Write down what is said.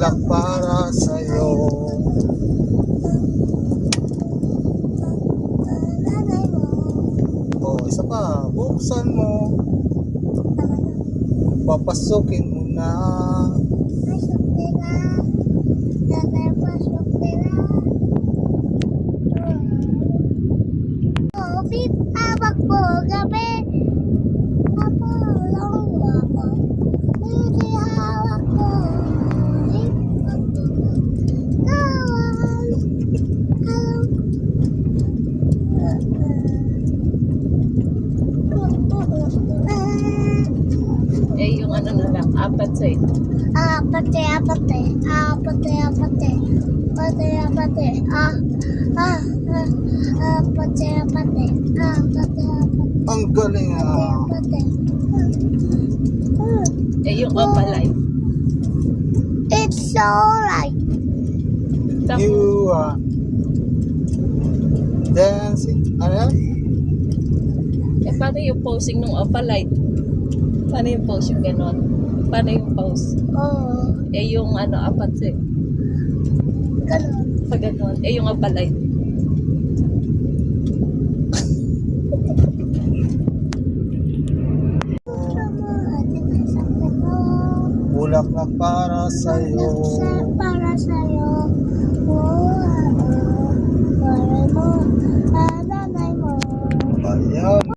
bulaklak para sa'yo. O, isa pa, buksan mo, papasukin mo na. Awak mo gabi, papalong ako, hindi hawak ko, Yung ano na lang, apat sa ito. apate, Ang galing ah. Yung opalay. It's alright. Tapos, You are dancing. Ano yan? paano yung posing ng opalay? Paano yung pose yung ganon? Paano yung pose? Oh, Yung ano, apat sa ito. ganun. Pag ganon. Yung opalay. Bulaklak para sa'yo. Para sa'yo. Para mo, nanay mo. Ayan.